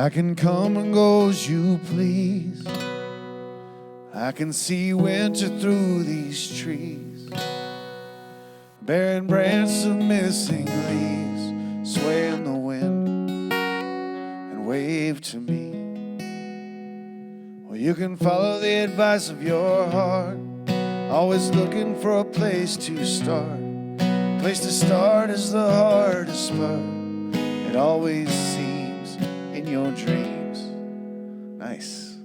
I can come and go as you please. I can see winter through these trees. Barren branches of missing leaves sway in the wind and wave to me. Well, you can follow the advice of your heart, always looking for a place to start. Place to start is the hardest part. It always seems in your dreams. Nice.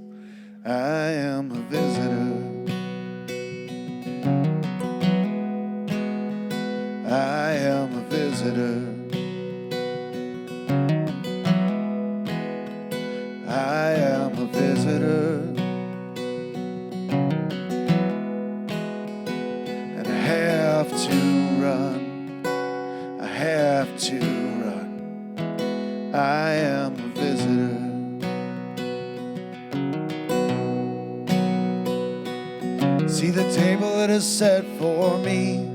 I am a visitor. I am a visitor. I am a visitor. And I have to run. I have to run. I am a visitor. See the table that is set for me.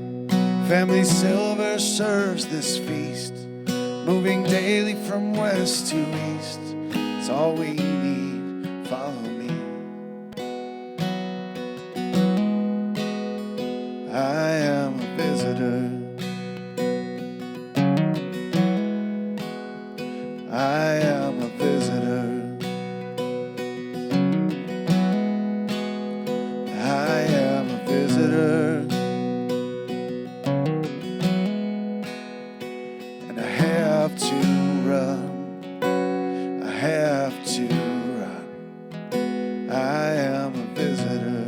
Family silver serves this feast, moving daily from west to east. It's all we need. Follow me. I am a visitor. I am a visitor. I am a visitor. And I have to run. I have to run. I am a visitor.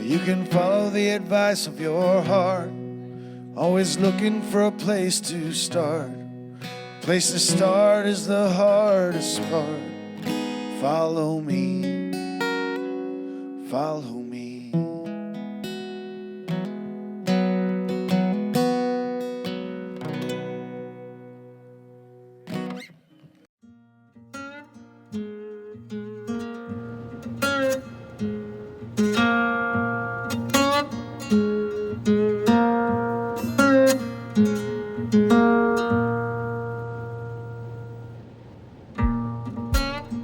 You can follow the advice of your heart, always looking for a place to start. Place to start is the hardest part. Follow me. Follow me.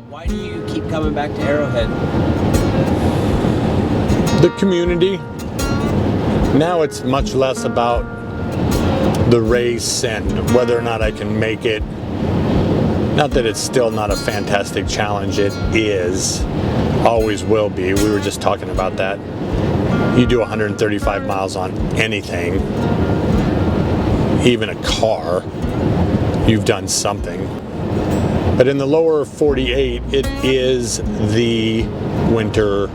Why do you keep coming back to Arrowhead? The community. Now it's much less about the race and whether or not I can make it. Not that it's still not a fantastic challenge. It is. Always will be. We were just talking about that. You do 135 miles on anything, even a car, you've done something. But in the lower 48, it is the winter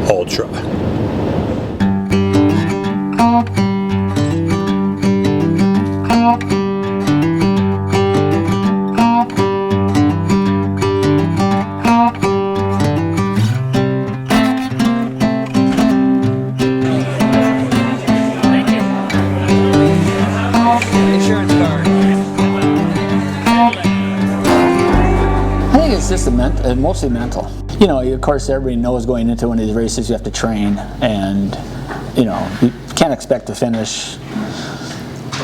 ultra. Insurance card. I think it's just mostly mental. You know, of course, everybody knows going into one of these races you have to train, and you know you can't expect to finish.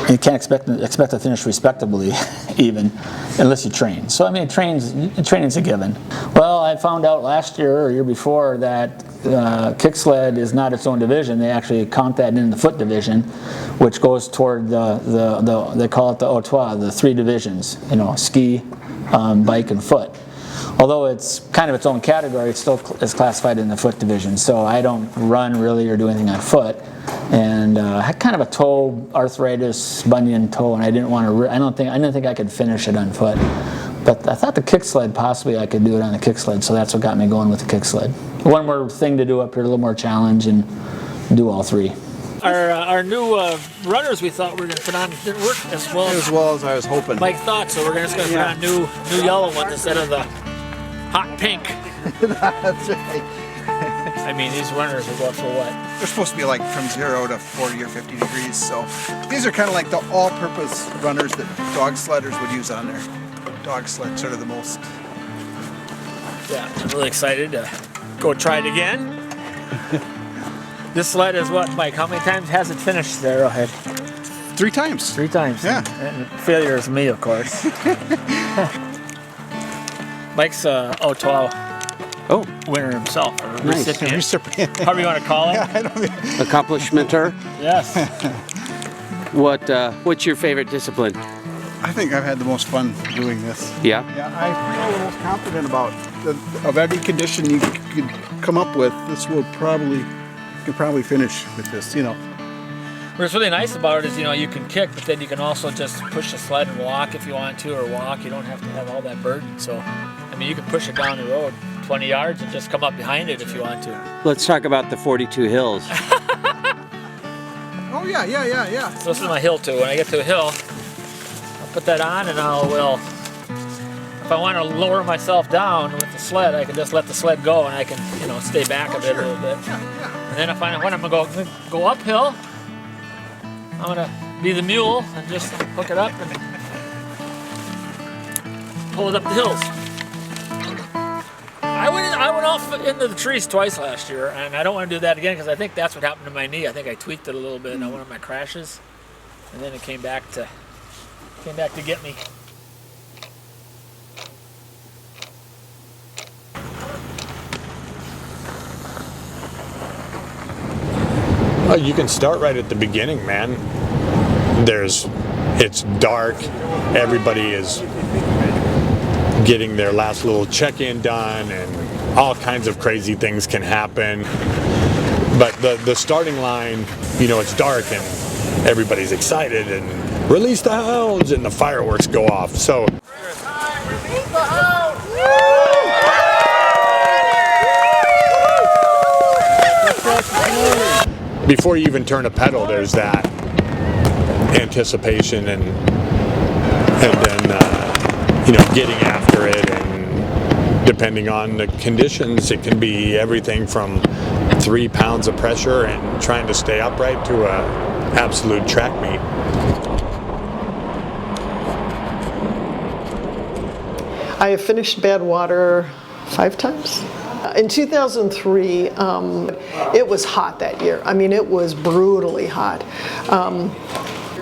You can't expect to finish respectably, even unless you train. So I mean, training's a given. Well, I found out last year or year before that kick sled is not its own division. They actually count that in the foot division, which goes toward they call it the Otois, the three divisions. You know, ski, bike, and foot. Although it's kind of its own category, it still is classified in the foot division. So I don't run really or do anything on foot, and I had kind of a toe arthritis, bunion toe, and I didn't want to. I didn't think I could finish it on foot. But I thought the kick sled, possibly I could do it on the kick sled, so that's what got me going with the kick sled. One more thing to do up here, a little more challenge, and do all three. Our new runners we thought we were going to put on didn't work as well as I was hoping. Mike thought, so we're just going to put on new yellow ones instead of the hot pink. That's right. I mean, these runners will go up for what? They're supposed to be like from 0 to 40 or 50 degrees, so these are kind of like the all-purpose runners that dog sledders would use on their dog sled, sort of the most. Yeah, I'm really excited to go try it again. This sled is what, Mike? How many times has it finished there, Arrowhead? 3 times. 3 times. Yeah. And failure is me, of course. Mike's O12 winner himself, or Nice. recipient. However you want to call it. Accomplishmenter. Yes. What's your favorite discipline? I think I've had the most fun doing this. Yeah. Yeah, I feel the most confident about of every condition you could come up with. This will probably finish with this. You know. What's really nice about it is, you can kick, but then you can also just push the sled and walk if you want to, or walk. You don't have to have all that burden. So, I mean, you can push it down the road 20 yards and just come up behind it if you want to. Let's talk about the 42 hills. Oh yeah. So this is my hill too. When I get to a hill, I'll put that on and if I want to lower myself down with the sled, I can just let the sled go and I can, stay back a bit a little bit. Yeah. And then if when I'm going to go uphill, I'm going to be the mule and just hook it up and pull it up the hills. I went off into the trees twice last year, and I don't want to do that again because I think that's what happened to my knee. I think I tweaked it a little bit on one of my crashes, and then it came back to get me. You can start right at the beginning, man. It's dark. Everybody is getting their last little check-in done, and all kinds of crazy things can happen. But the starting line, it's dark and everybody's excited and release the hounds and the fireworks go off. So before you even turn a pedal, there's that anticipation and then getting after it, and depending on the conditions, it can be everything from 3 pounds of pressure and trying to stay upright to a absolute track meet. I have finished Badwater 5 times. In 2003, it was hot that year. I mean, it was brutally hot.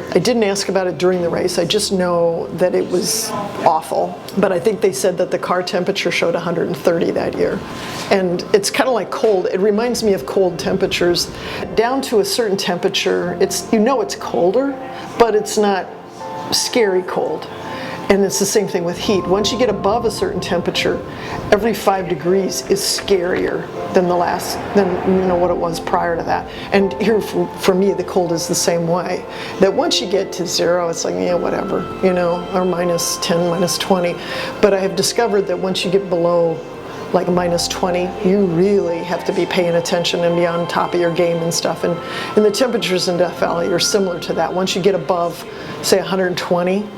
I didn't ask about it during the race. I just know that it was awful. But I think they said that the car temperature showed 130 that year. And it's kind of like cold. It reminds me of cold temperatures. Down to a certain temperature, it's colder, but it's not scary cold. And it's the same thing with heat. Once you get above a certain temperature, every 5 degrees is scarier than what it was prior to that. And here for me, the cold is the same way. That once you get to 0, it's like, yeah, whatever, or minus 10, minus 20. But I have discovered that once you get below like minus 20, you really have to be paying attention and be on top of your game and stuff. And the temperatures in Death Valley are similar to that. Once you get above, say, 120,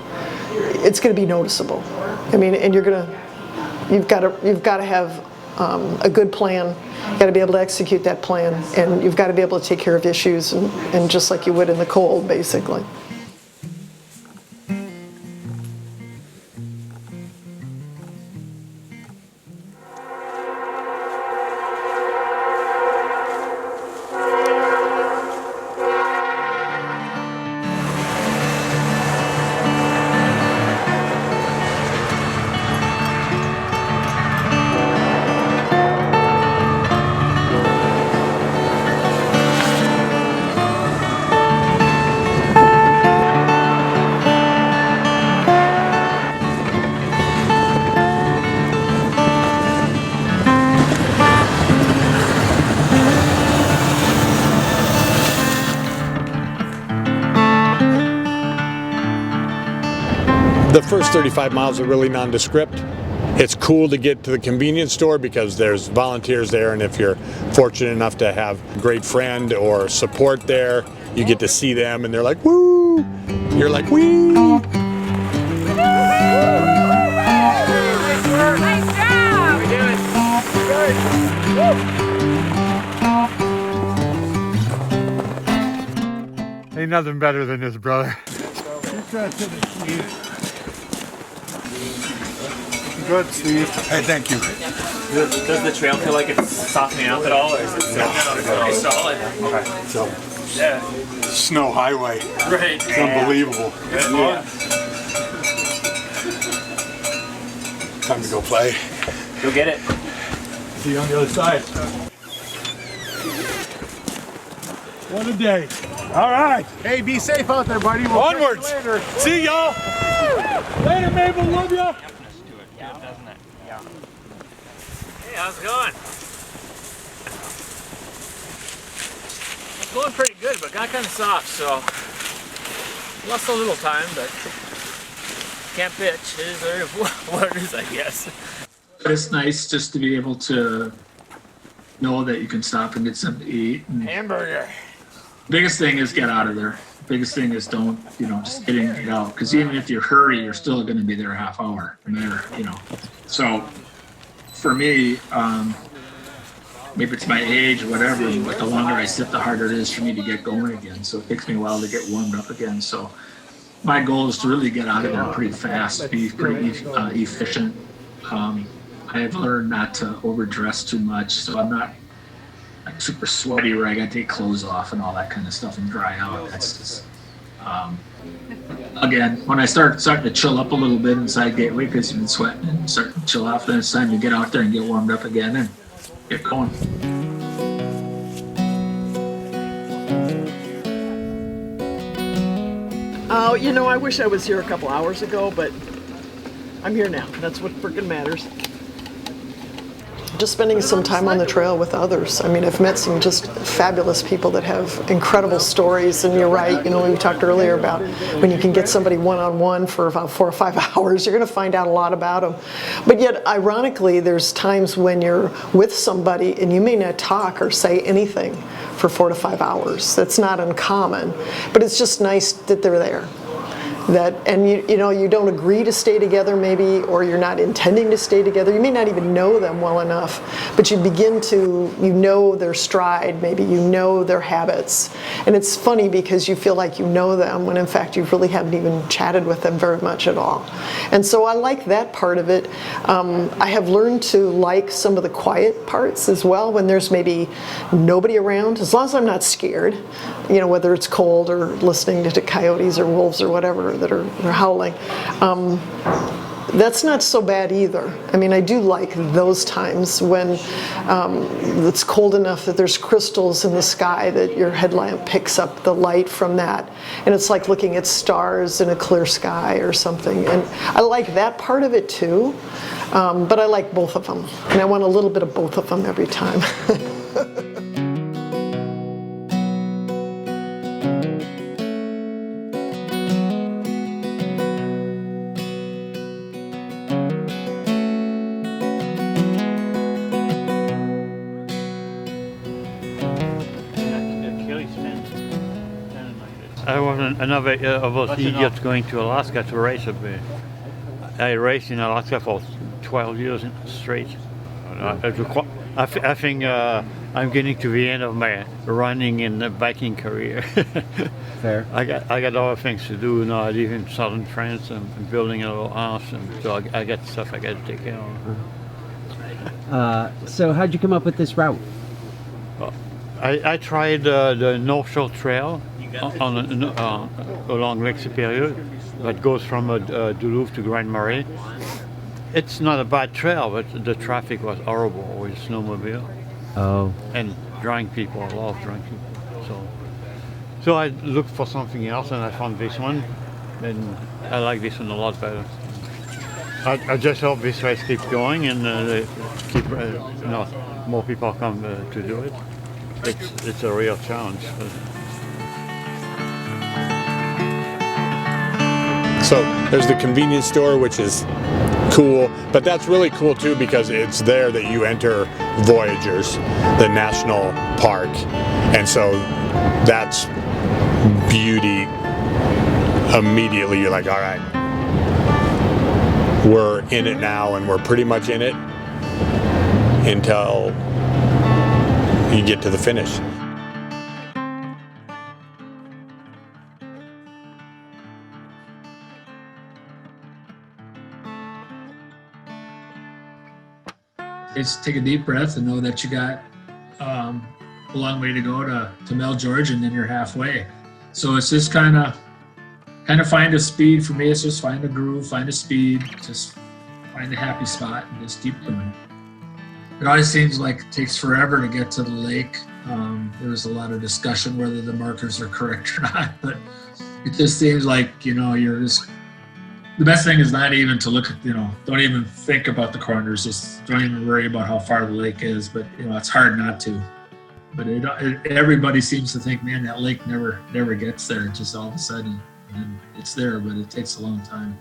it's going to be noticeable. I mean, and you've got to have a good plan. You've got to be able to execute that plan, and you've got to be able to take care of issues, and just like you would in the cold, basically. The first 35 miles are really nondescript. It's cool to get to the convenience store because there's volunteers there, and if you're fortunate enough to have a great friend or support there, you get to see them and they're like, woo! You're like, wee! Nice job! Ain't nothing better than this, brother. Good, Steve. Hey, thank you. Does the trail feel like it's softening up at all, or is it still pretty solid? Okay, so Yeah. snow highway. Right. It's unbelievable. Yeah. Time to go play. Go get it. See you on the other side. What a day. All right. Hey, be safe out there, buddy. We'll Onwards. catch you later. See y'all. Later, Mabel. Love ya. Hey, how's it going? It's going pretty good, but got kind of soft, so lost a little time, but can't bitch. It is what it is, I guess. It's nice just to be able to know that you can stop and get something to eat. And Hamburger. biggest thing is get out of there. Biggest thing is don't, just get in and get out. Because even if you hurry, you're still going to be there a half hour. So for me, maybe it's my age or whatever, but the longer I sit, the harder it is for me to get going again. So it takes me a while to get warmed up again. So my goal is to really get out of there pretty fast, be pretty efficient. I have learned not to overdress too much, so I'm not like super sweaty where I got to take clothes off and all that kind of stuff and dry out. That's just, again, when I starting to chill up a little bit inside Gateway because you've been sweating and starting to chill off, then it's time to get out there and get warmed up again and get going. Oh, I wish I was here a couple hours ago, but I'm here now. That's what freaking matters. Just spending some time on the trail with others. I mean, I've met some just fabulous people that have incredible stories, and you're right, we talked earlier about when you can get somebody one-on-one for about 4 or 5 hours, you're going to find out a lot about them. But yet, ironically, there's times when you're with somebody and you may not talk or say anything for 4 to 5 hours. That's not uncommon, but it's just nice that they're there. And you don't agree to stay together maybe, or you're not intending to stay together. You may not even know them well enough, but you begin to, their stride, maybe their habits. And it's funny because you feel like you know them when in fact you really haven't even chatted with them very much at all. And so I like that part of it. I have learned to like some of the quiet parts as well, when there's maybe nobody around, as long as I'm not scared, whether it's cold or listening to coyotes or wolves or whatever that are howling. That's not so bad either. I mean, I do like those times when it's cold enough that there's crystals in the sky that your headlamp picks up the light from that. And it's like looking at stars in a clear sky or something. And I like that part of it too. But I like both of them. And I want a little bit of both of them every time. I was another of those idiots going to Alaska to race a bit. I raced in Alaska for 12 years straight. I think I'm getting to the end of my running and biking career. Fair. I got other things to do now. I live in southern France and I'm building a little house, and so I got stuff I got to take care of. So how'd you come up with this route? I tried the North Shore Trail along Lake Superior that goes from Duluth to Grand Marais. It's not a bad trail, but the traffic was horrible with snowmobile. Oh. And drunk people, a lot of drunk people. So I looked for something else and I found this one, and I like this one a lot better. I just hope this race keeps going and more people come to do it. It's a real challenge. So there's the convenience store, which is cool, but that's really cool too because it's there that you enter Voyagers, the national park, and so that's beauty. Immediately you're like, all right, we're in it now, and we're pretty much in it until you get to the finish. Just take a deep breath and know that you got a long way to go to Mel George, and then you're halfway. So it's just kind of find a speed. For me, it's just find a groove, find a speed, just find a happy spot, and just keep doing it. It always seems like it takes forever to get to the lake. There's a lot of discussion whether the markers are correct or not, but it just seems like, you're just, the best thing is not even to look at, don't even think about the corners, just don't even worry about how far the lake is, but it's hard not to. But everybody seems to think, man, that lake never gets there, just all of a sudden. And it's there, but it takes a long time.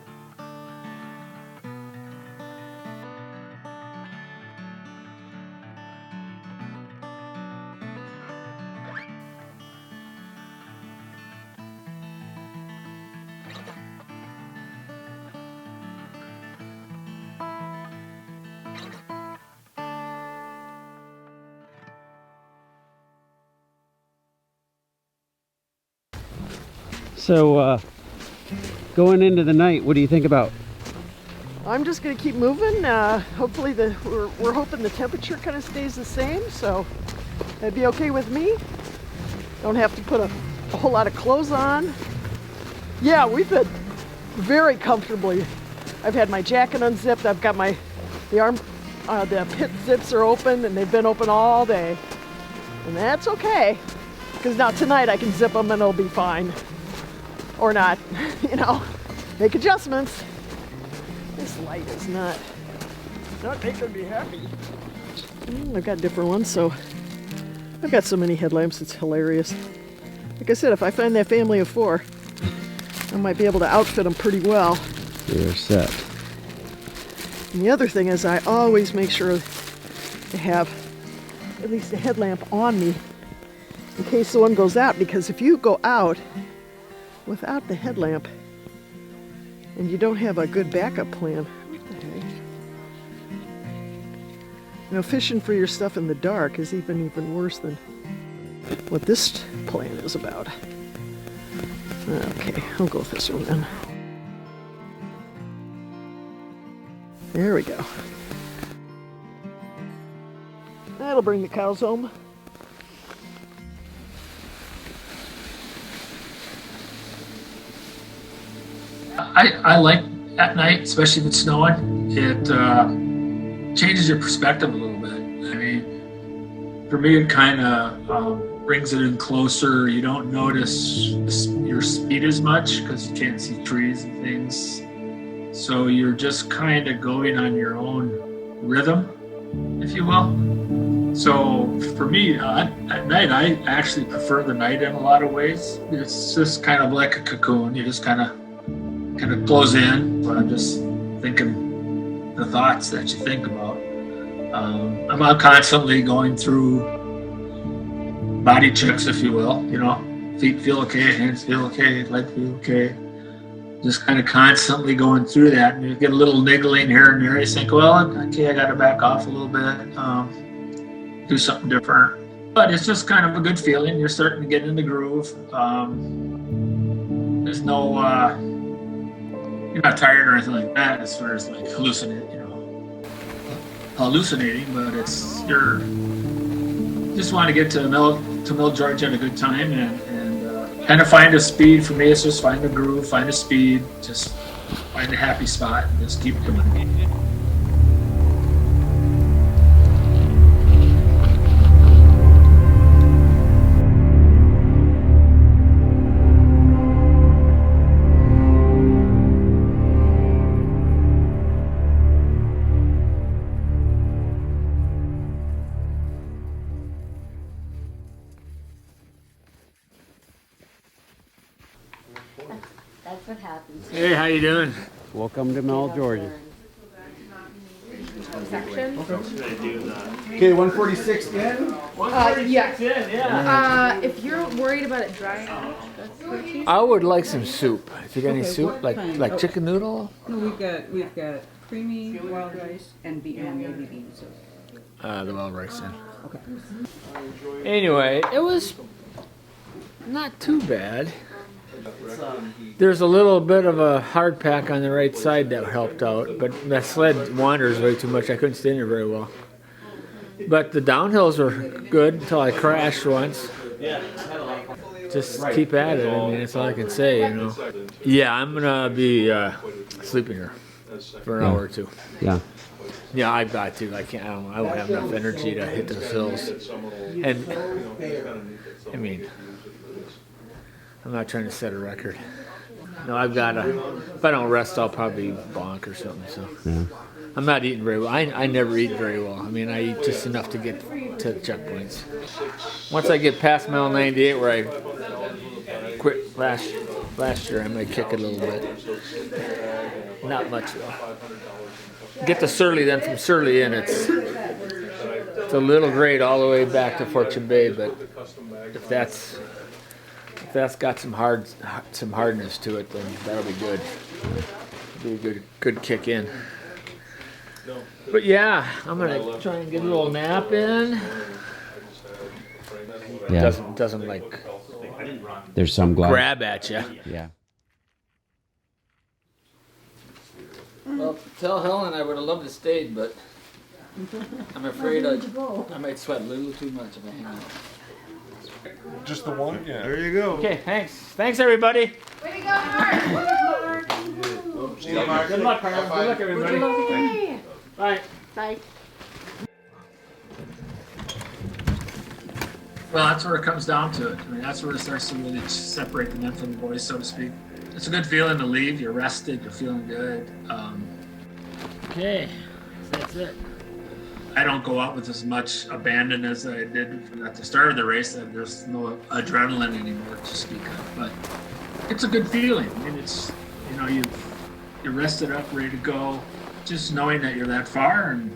So, going into the night, what do you think about? I'm just going to keep moving. Hopefully we're hoping the temperature kind of stays the same, so that'd be okay with me. Don't have to put a whole lot of clothes on. Yeah, we've been very comfortably. I've had my jacket unzipped. I've got the pit zips are open, and they've been open all day. And that's okay, because now tonight I can zip them and it'll be fine. Or not, make adjustments. This light is not making me happy. I've got different ones, so I've got so many headlamps, it's hilarious. Like I said, if I find that family of 4, I might be able to outfit them pretty well. You're set. And the other thing is I always make sure to have at least a headlamp on me in case the one goes out, because if you go out without the headlamp and you don't have a good backup plan, what the heck? Fishing for your stuff in the dark is even worse than what this plan is about. Okay, I'll go with this one then. There we go. That'll bring the cows home. I like at night, especially if it's snowing, it changes your perspective a little bit. I mean, for me, it kind of brings it in closer. You don't notice your speed as much because you can't see trees and things. So you're just kind of going on your own rhythm, if you will. So for me, at night, I actually prefer the night in a lot of ways. It's just kind of like a cocoon. You just kind of close in, but I'm just thinking the thoughts that you think about. I'm constantly going through body checks, if you will. Feet feel okay, hands feel okay, leg feel okay. Just kind of constantly going through that, and you get a little niggling here and there. You think, well, okay, I got to back off a little bit, do something different. But it's just kind of a good feeling. You're starting to get in the groove. There's no you're not tired or anything like that as far as like hallucinating, but you're just want to get to Mel George at a good time and kind of find a speed. For me, it's just find a groove, find a speed, just find a happy spot, and just keep doing it. That's what happens. Hey, how you doing? Welcome to Mall, Georgia. Section? Okay, 146 in. Yeah. If you're worried about it drying out, that's what it is. I would like some soup. If you got any soup, like chicken noodle. No, we've got creamy wild rice and baby beans. The wild rice then. Okay. Anyway, it was not too bad. There's a little bit of a hard pack on the right side that helped out, but that sled wanders way too much. I couldn't stay in there very well. But the downhills were good until I crashed once. Just keep at it. I mean, that's all I can say, you know. Yeah, I'm gonna be sleeping here for an hour or two. Yeah. Yeah, I've got to. I can't. I don't have enough energy to hit those hills. And I mean, I'm not trying to set a record. No, I've got to. If I don't rest, I'll probably bonk or something. So Yeah. I'm not eating very well. I never eat very well. I mean, I eat just enough to get to the checkpoints. Once I get past mile 98, where I quit last year, I might kick it a little bit. Not much though. Get to Surly, then from Surly in, it's a little grade all the way back to Fortune Bay, but if that's got some hardness to it, then that'll be good. It'll be a good kick in. But yeah, I'm gonna try and get a little nap in. Yeah. Doesn't like There's some grab at you. Yeah. Well, tell Helen I would have loved to stay, but I'm afraid I might sweat a little too much if I hang out. Just the one? Yeah. There you go. Okay, thanks. Thanks, everybody. Way to go, Mark! See you, Mark. Good luck, Mark. Good luck, everybody. Bye. Bye. Well, that's where it comes down to it. I mean, that's where it starts to really separate the men from the boys, so to speak. It's a good feeling to leave. You're rested. You're feeling good. Okay, that's it. I don't go out with as much abandon as I did at the start of the race. There's no adrenaline anymore to speak of, but it's a good feeling. I mean, it's, you know, you're rested up, ready to go, just knowing that you're that far and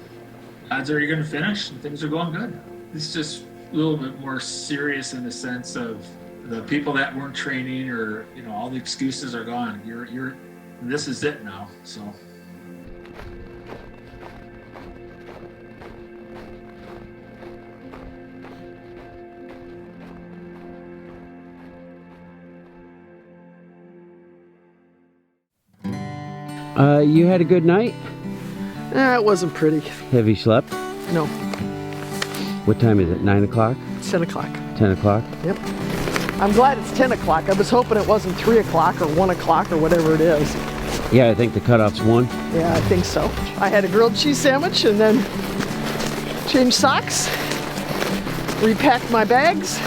odds are you're going to finish and things are going good. It's just a little bit more serious in the sense of the people that weren't training, or, you know, all the excuses are gone. This is it now. So. You had a good night? It wasn't pretty. Have you slept? No, What time is it? 9 o'clock? 10 o'clock. 10 o'clock? Yep. I'm glad it's 10 o'clock. I was hoping it wasn't 3 o'clock or 1 o'clock or whatever it is. Yeah, I think the cutoff's 1. Yeah, I think so. I had a grilled cheese sandwich and then changed socks, repacked my bags,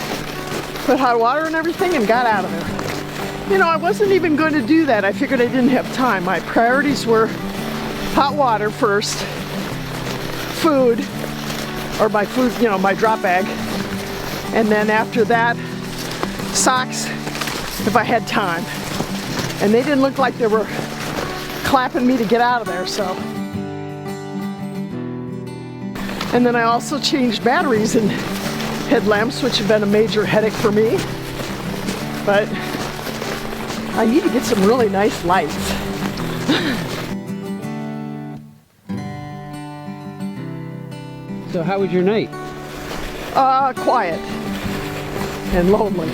put hot water and everything, and got out of there. You know, I wasn't even going to do that. I figured I didn't have time. My priorities were hot water first, food, or my food, you know, my drop bag, and then after that, socks if I had time. And they didn't look like they were clapping me to get out of there, so. And then I also changed batteries and headlamps, which have been a major headache for me. But I need to get some really nice lights. So how was your night? Quiet and lonely.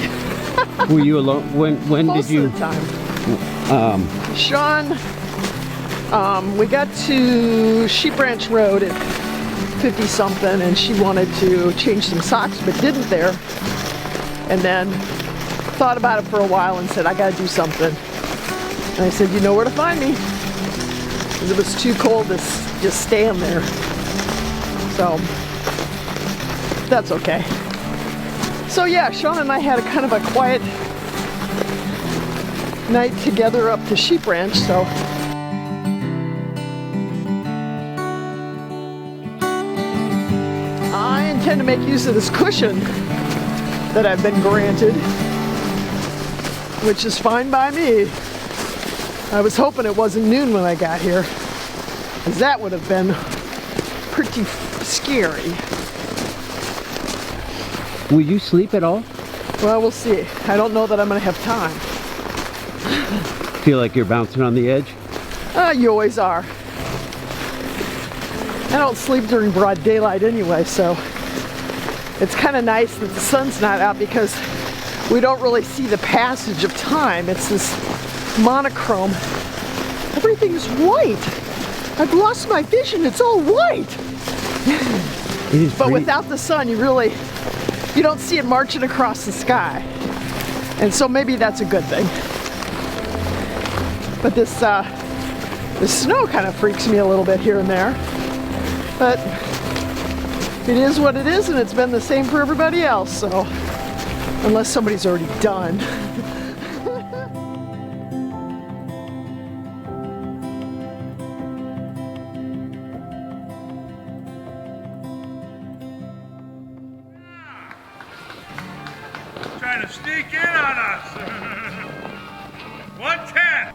Were you alone? When Most did you? of the time. Sean, we got to Sheep Ranch Road at 50 something, and she wanted to change some socks but didn't there, and then thought about it for a while and said, I gotta do something. And I said, you know where to find me, because it was too cold to just stand there. So that's okay. So yeah, Sean and I had a kind of a quiet night together up to Sheep Ranch, so. I intend to make use of this cushion that I've been granted, which is fine by me. I was hoping it wasn't noon when I got here, because that would have been pretty scary. Will you sleep at all? Well, we'll see. I don't know that I'm going to have time. Feel like you're bouncing on the edge? You always are. I don't sleep during broad daylight anyway, so it's kind of nice that the sun's not out because we don't really see the passage of time. It's this monochrome. Everything's white. I've lost my vision. It's all white. But without the sun, you don't see it marching across the sky. And so maybe that's a good thing. But this snow kind of freaks me a little bit here and there. But it is what it is, and it's been the same for everybody else, so unless somebody's already done. Trying to sneak in on us. 110.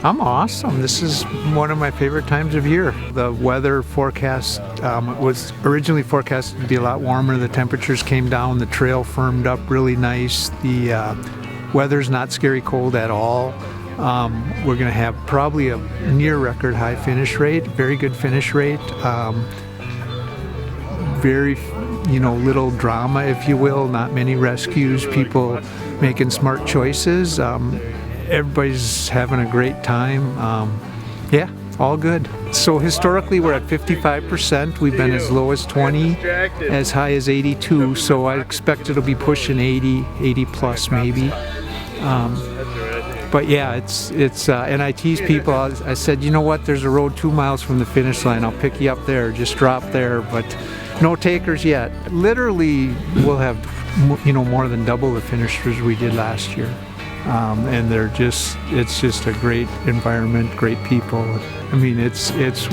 I'm awesome. This is one of my favorite times of year. The weather forecast was originally forecast to be a lot warmer. The temperatures came down. The trail firmed up really nice. The weather's not scary cold at all. We're going to have probably a near record high finish rate, very good finish rate. Very, little drama, if you will, not many rescues, people making smart choices. Everybody's having a great time. Yeah, all good. So historically we're at 55%. We've been as low as 20, as high as 82. So I expect it'll be pushing 80 plus maybe. But yeah, it's and I tease people. I said, you know what? There's a road 2 miles from the finish line. I'll pick you up there. Just drop there. But no takers yet. Literally, we'll have more than double the finishers we did last year. And it's just a great environment, great people. I mean,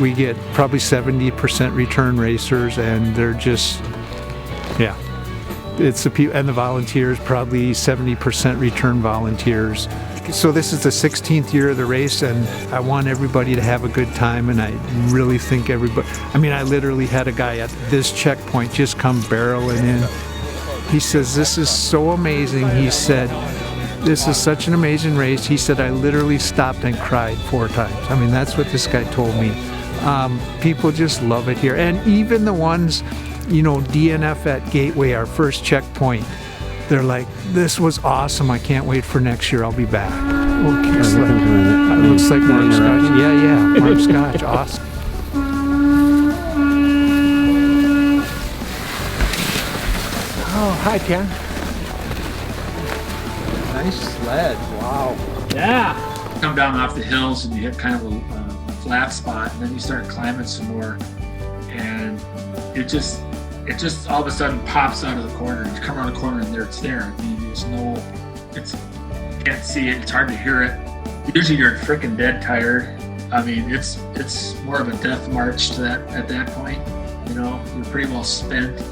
we get probably 70% return racers, and they're just, yeah. It's the people and the volunteers, probably 70% return volunteers. So this is the 16th year of the race, and I want everybody to have a good time, and I really think everybody, I literally had a guy at this checkpoint just come barreling in. He says, this is so amazing. He said, this is such an amazing race. He said, I literally stopped and cried 4 times. That's what this guy told me. People just love it here. And even the ones, DNF at Gateway, our first checkpoint, they're like, this was awesome. I can't wait for next year. I'll be back. Okay, looks like warm scotch. Yeah, warm scotch. Awesome. Oh, hi, Ken. Nice sled. Wow. Yeah. Come down off the hills and you hit kind of a flat spot, and then you start climbing some more, and it just all of a sudden pops out of the corner. You come around the corner and it's there. You can't see it. It's hard to hear it. Usually you're freaking dead tired. It's more of a death march to that at that point. You're pretty well spent.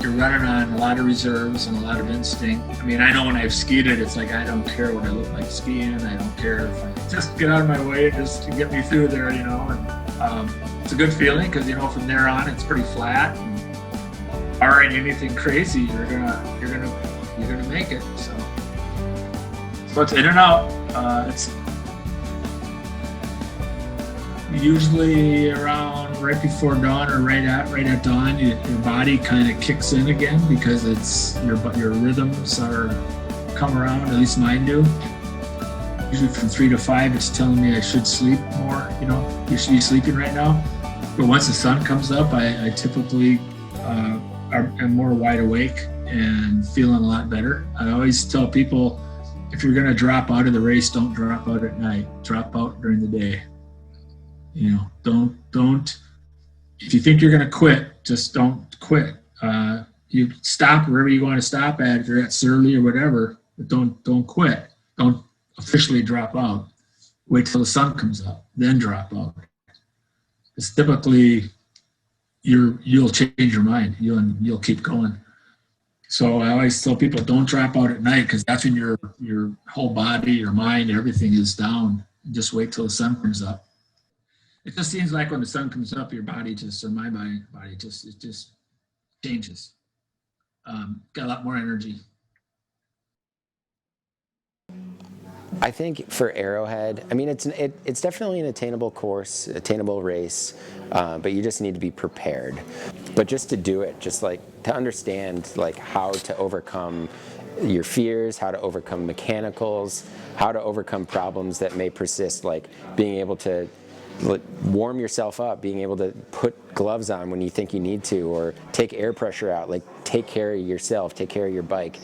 You're running on a lot of reserves and a lot of instinct. I know when I've skied it, it's like I don't care what I look like skiing. I don't care if I just get out of my way just to get me through there. And it's a good feeling because from there on it's pretty flat. And barring anything crazy, you're gonna make it. So it's in and out. It's usually around right before dawn or right at dawn. Your body kind of kicks in again because it's your rhythms are come around. At least mine do. Usually from 3 to 5, it's telling me I should sleep more. You should be sleeping right now. But once the sun comes up, I typically am more wide awake and feeling a lot better. I always tell people, if you're going to drop out of the race, don't drop out at night. Drop out during the day. Don't. If you think you're going to quit, just don't quit. You stop wherever you want to stop at. If you're at Surly or whatever, but don't quit. Don't officially drop out. Wait till the sun comes up, then drop out. Because typically, you'll change your mind. You'll keep going. So I always tell people, don't drop out at night, because that's when your whole body, your mind, everything is down. Just wait till the sun comes up. It just seems like when the sun comes up, your body just, or my body just, it just changes. Got a lot more energy. I think for Arrowhead, I mean, it's definitely an attainable course, attainable race, but you just need to be prepared. But just to do it, just like to understand like how to overcome your fears, how to overcome mechanicals, how to overcome problems that may persist, like being able to warm yourself up, being able to put gloves on when you think you need to, or take air pressure out, like take care of yourself, take care of your bike.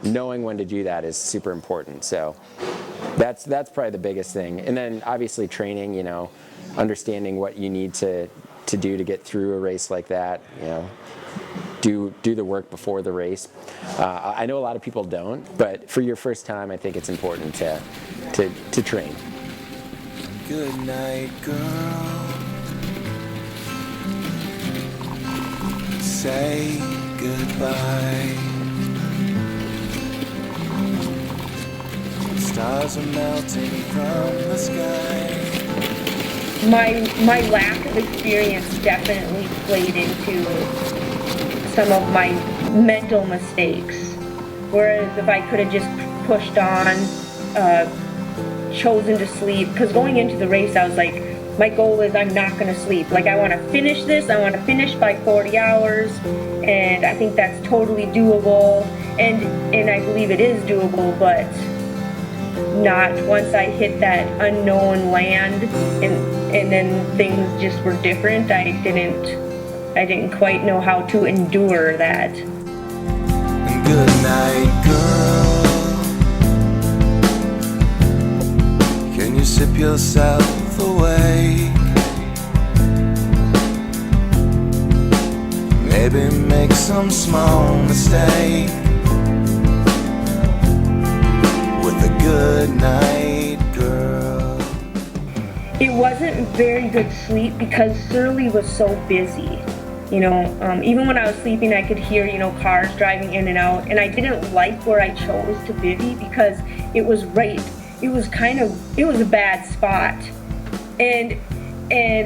Knowing when to do that is super important. So that's probably the biggest thing. And then obviously training, you know, understanding what you need to do to get through a race like that, you know, do the work before the race. I know a lot of people don't, but for your first time, I think it's important to train. Good night, girl. Say goodbye. Stars are melting from the sky. My lack of experience definitely played into some of my mental mistakes. Whereas if I could have just pushed on, chosen to sleep, because going into the race I was like, my goal is I'm not going to sleep. Like, I want to finish this, I want to finish by 40 hours, and I think that's totally doable, and I believe it is doable, but not once I hit that unknown land, and then things just were different. I didn't quite know how to endure that. Good night, girl. Can you sip yourself away? Maybe make some small mistake with a good night, girl. It wasn't very good sleep because Surly was so busy. You know, even when I was sleeping, I could hear, you know, cars driving in and out, and I didn't like where I chose to bivvy because it was it was a bad spot, and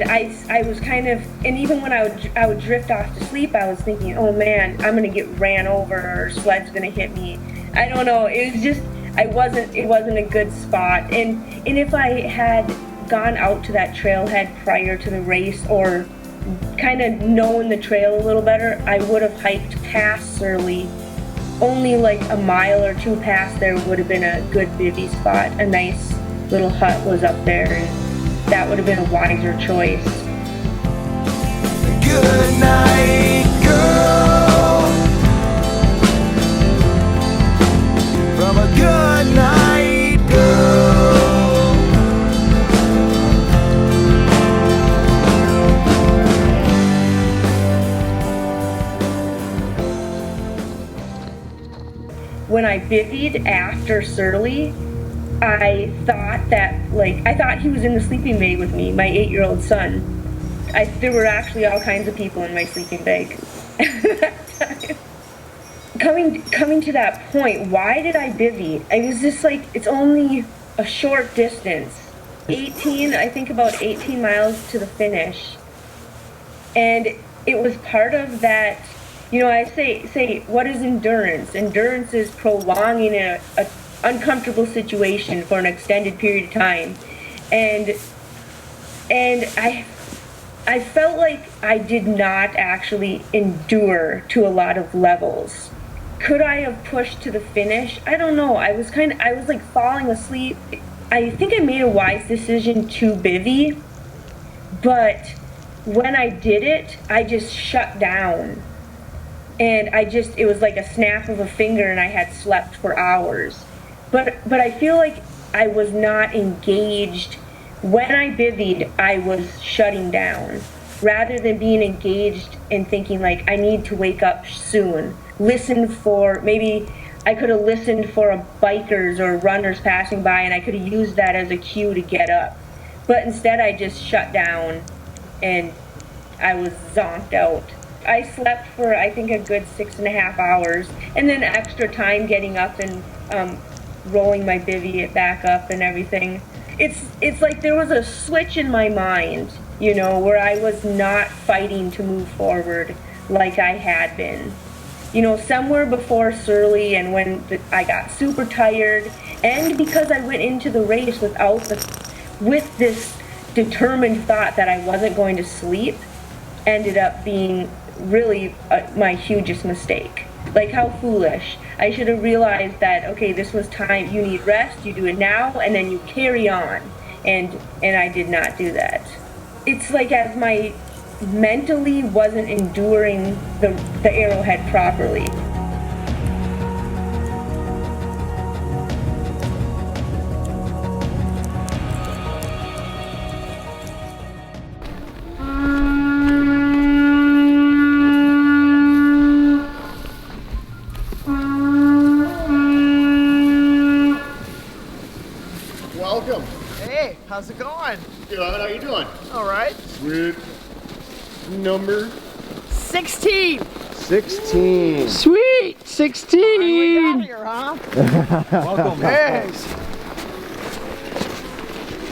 I was kind of, and even when I would drift off to sleep, I was thinking, oh man, I'm gonna get ran over, or sled's gonna hit me. I don't know. It was just, it wasn't a good spot, and if I had gone out to that trailhead prior to the race, or kind of known the trail a little better, I would have hiked past Surly. Only like a mile or two past there would have been a good bivvy spot. A nice little hut was up there, and that would have been a wiser choice. Good night, girl. From a good night, girl. When I bivvied after Surly, I thought he was in the sleeping bag with me, my 8-year-old son. There were actually all kinds of people in my sleeping bag. Coming to that point, why did I bivvy? I was just like, it's only a short distance. About 18 miles to the finish. And it was part of that. You know, I say, what is endurance? Endurance is prolonging an uncomfortable situation for an extended period of time. And I felt like I did not actually endure to a lot of levels. Could I have pushed to the finish? I don't know. I was like falling asleep. I think I made a wise decision to bivvy, but when I did it, I just shut down. And it was like a snap of a finger, and I had slept for hours. But I feel like I was not engaged. When I bivvied, I was shutting down, rather than being engaged and thinking like, I need to wake up soon. Maybe I could have listened for bikers or runners passing by, and I could have used that as a cue to get up. But instead I just shut down, and I was zonked out. I slept for, I think, a good 6.5 hours, and then extra time getting up and rolling my bivy back up and everything. It's like there was a switch in my mind, you know, where I was not fighting to move forward like I had been. You know, somewhere before Surly and when I got super tired, and because I went into the race with this determined thought that I wasn't going to sleep, ended up being really my hugest mistake. Like, how foolish. I should have realized that, okay, this was time, you need rest, you do it now, and then you carry on. And I did not do that. It's like as my mentally wasn't enduring the Arrowhead properly. Welcome. Hey, how's it going? Good. How you doing? All right. Sweet. Number 16. 16. Sweet, 16. We got here, huh? Welcome. Hey.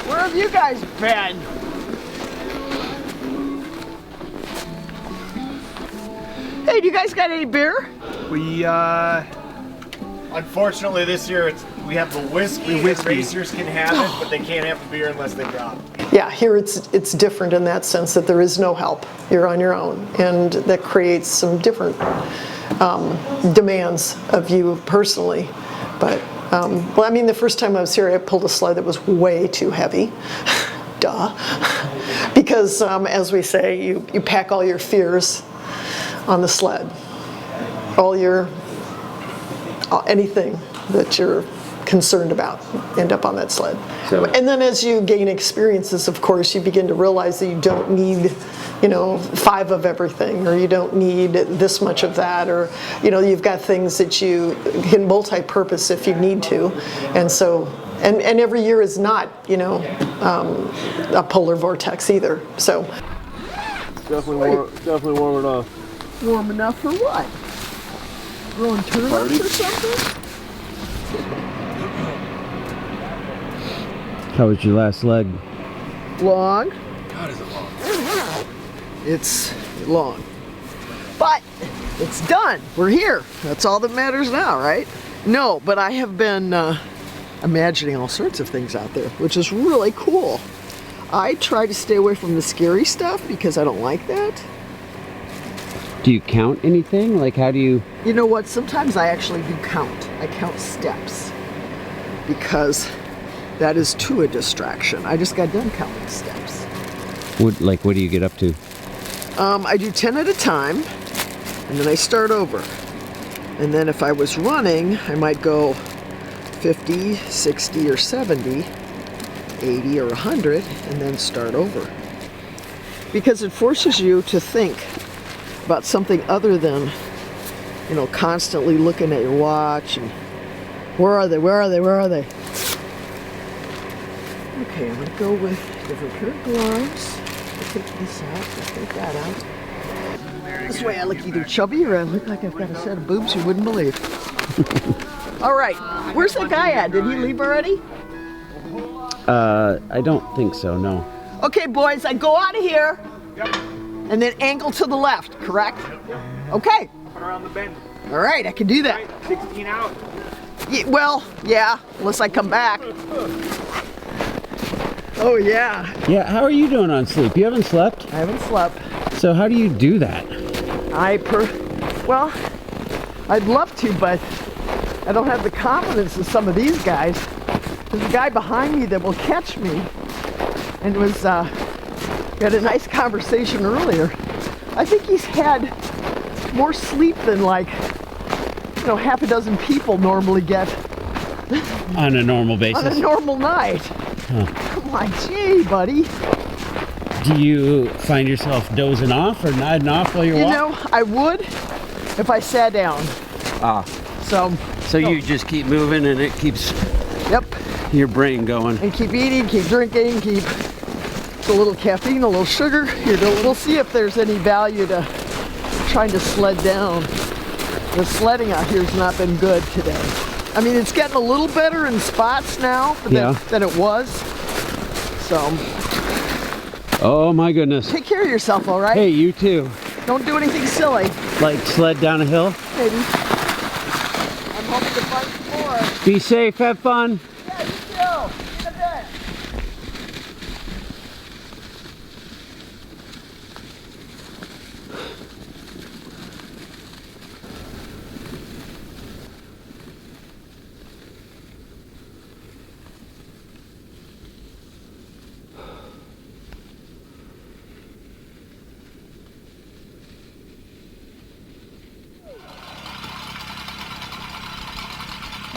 Where have you guys been? Hey, do you guys got any beer? We unfortunately this year we have the whiskey. The racers can have it, but they can't have the beer unless they drop. Yeah, here it's different in that sense that there is no help. You're on your own, and that creates some different demands of you personally. But well, I mean, the first time I was here, I pulled a sled that was way too heavy. Duh. Because as we say, you pack all your fears on the sled. All your anything that you're concerned about end up on that sled. So, and then as you gain experiences, of course, you begin to realize that you don't need, you know, 5 of everything, or you don't need this much of that, or, you know, you've got things that you can multi-purpose if you need to. And so, and every year is not, you know, a polar vortex either. So Definitely warm enough. warm enough for what? Growing turnips or something? how was your last leg? Long. God, is it long? It's long. But it's done. We're here. That's all that matters now, right? No, but I have been imagining all sorts of things out there, which is really cool. I try to stay away from the scary stuff because I don't like that. Do you count anything? Like, how do you... You know what? Sometimes I actually do count. I count steps because that is too a distraction. I just got done counting steps. What do you get up to? I do 10 at a time, and then I start over. And then if I was running, I might go 50, 60, or 70, 80, or 100, and then start over. Because it forces you to think about something other than, you know, constantly looking at your watch and where are they, where are they, where are they? Okay, I'm gonna go with different pair of gloves. I'll take this out, I'll take that out. This way I look either chubby or I look like I've got a set of boobs you wouldn't believe. All right, where's that guy at? Did he leave already? I don't think so, no. Okay, boys, I go out of here. And then angle to the left, correct? Okay. Put around the bend. All right, I can do that. 16 out. Yeah, well, yeah, unless I come back. Oh, yeah. Yeah, how are you doing on sleep? You haven't slept? I haven't slept. So how do you do that? Well, I'd love to, but I don't have the confidence of some of these guys. There's a guy behind me that will catch me and we had a nice conversation earlier. I think he's had more sleep than, like, you know, half a dozen people normally get On a normal basis? on a normal night. Huh. I'm like, gee, buddy. Do you find yourself dozing off or nodding off while you're You walking? know, I would if I sat down. So you just keep moving and it keeps your brain going. And keep eating, keep drinking, keep a little caffeine, a little sugar. We'll see if there's any value to trying to sled down. The sledding out here has not been good today. I mean, it's getting a little better in spots now than it was. So. Oh my goodness. Take care of yourself, all right? Hey, you too. Don't do anything silly. Like sled down a hill? Maybe. I'm hoping to find some more. Be safe, have fun. Yeah, you too. See you in a bit.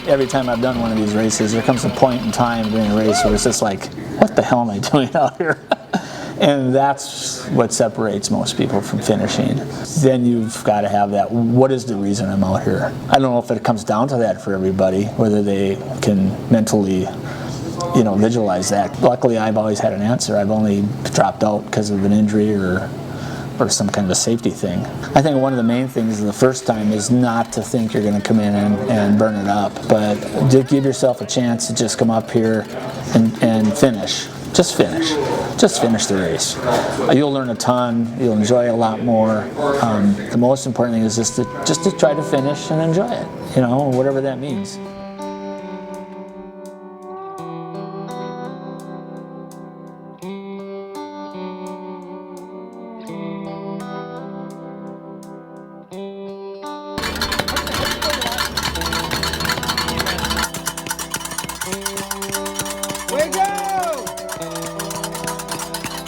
Every time I've done one of these races, there comes a point in time during a race where it's just like, what the hell am I doing out here? And that's what separates most people from finishing. Then you've got to have that, what is the reason I'm out here? I don't know if it comes down to that for everybody, whether they can mentally, visualize that. Luckily, I've always had an answer. I've only dropped out because of an injury or some kind of a safety thing. I think one of the main things the first time is not to think you're going to come in and burn it up, but to give yourself a chance to just come up here and finish. Just finish. Just finish the race. You'll learn a ton. You'll enjoy it a lot more. The most important thing is just to try to finish and enjoy it, whatever that means.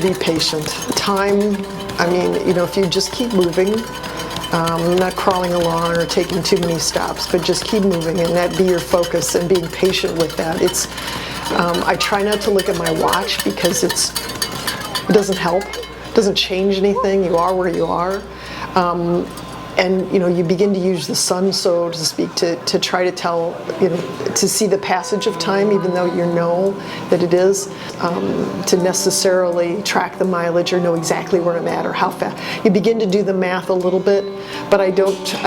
Be patient. Time, if you just keep moving, not crawling along or taking too many stops, but just keep moving and that be your focus and being patient with that. I try not to look at my watch because it doesn't help. It doesn't change anything. You are where you are. And you begin to use the sun, so to speak, to try to tell, to see the passage of time, even though you know that it is, to necessarily track the mileage or know exactly where I'm at or how fast. You begin to do the math a little bit, but I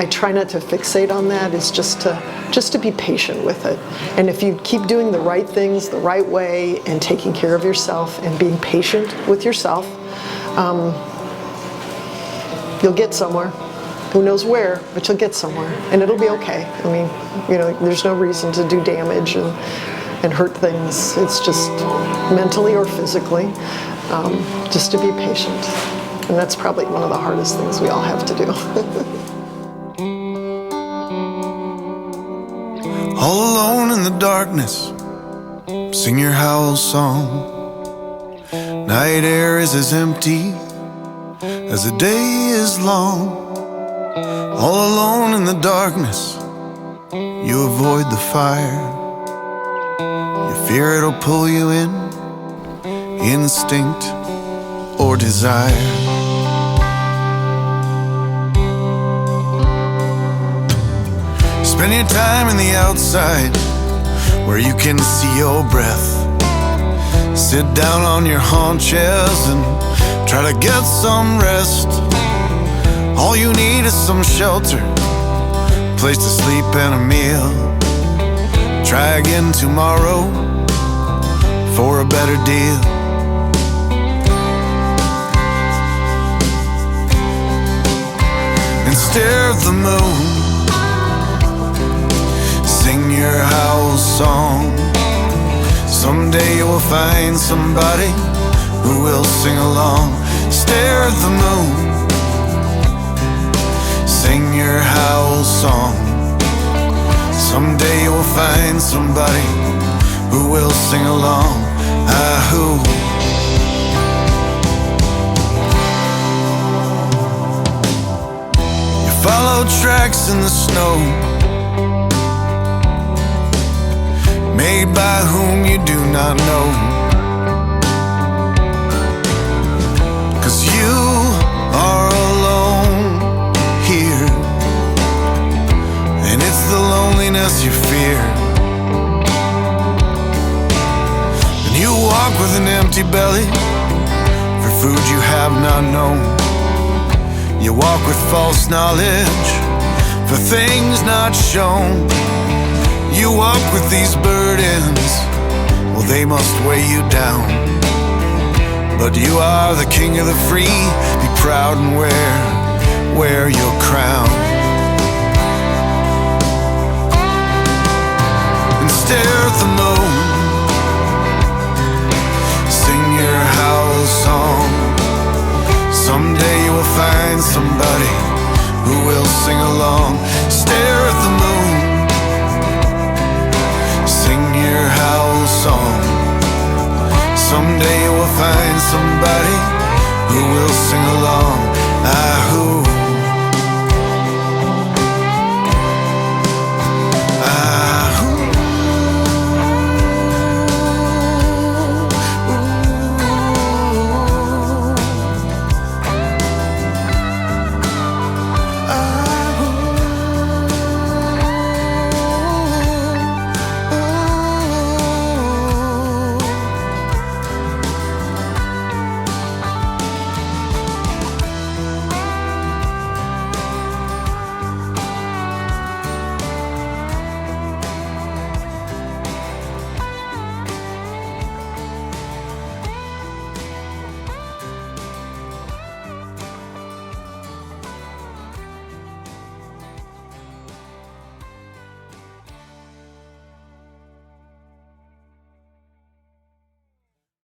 try not to fixate on that. It's just to be patient with it. And if you keep doing the right things the right way and taking care of yourself and being patient with yourself, you'll get somewhere. Who knows where, but you'll get somewhere, and it'll be okay. There's no reason to do damage and hurt things. It's just mentally or physically, just to be patient. And that's probably one of the hardest things we all have to do. All alone in the darkness, sing your howl song. Night air is as empty as the day is long. All alone in the darkness, you avoid the fire. You fear it'll pull you in, instinct or desire. Spend your time in the outside, where you can see your breath. Sit down on your haunches and try to get some rest. All you need is some shelter, place to sleep and a meal. Try again tomorrow for a better deal. And stare at the moon, sing your howl song. Someday you will find somebody who will sing along. Stare at the moon, sing your howl song. Someday you'll find somebody who will sing along. Ah-hoo. You follow tracks in the snow, made by whom you do not know. 'Cause you are alone here, and it's the loneliness you fear. And you walk with an empty belly for food you have not known. You walk with false knowledge for things not shown. You walk with these burdens, well, they must weigh you down. But you are the king of the free. Be proud and wear your crown. And stare at the moon, sing your howl song. Someday you will find somebody who will sing along. Stare at the moon, sing your howl song. Someday you will find somebody who will sing along. Ah, who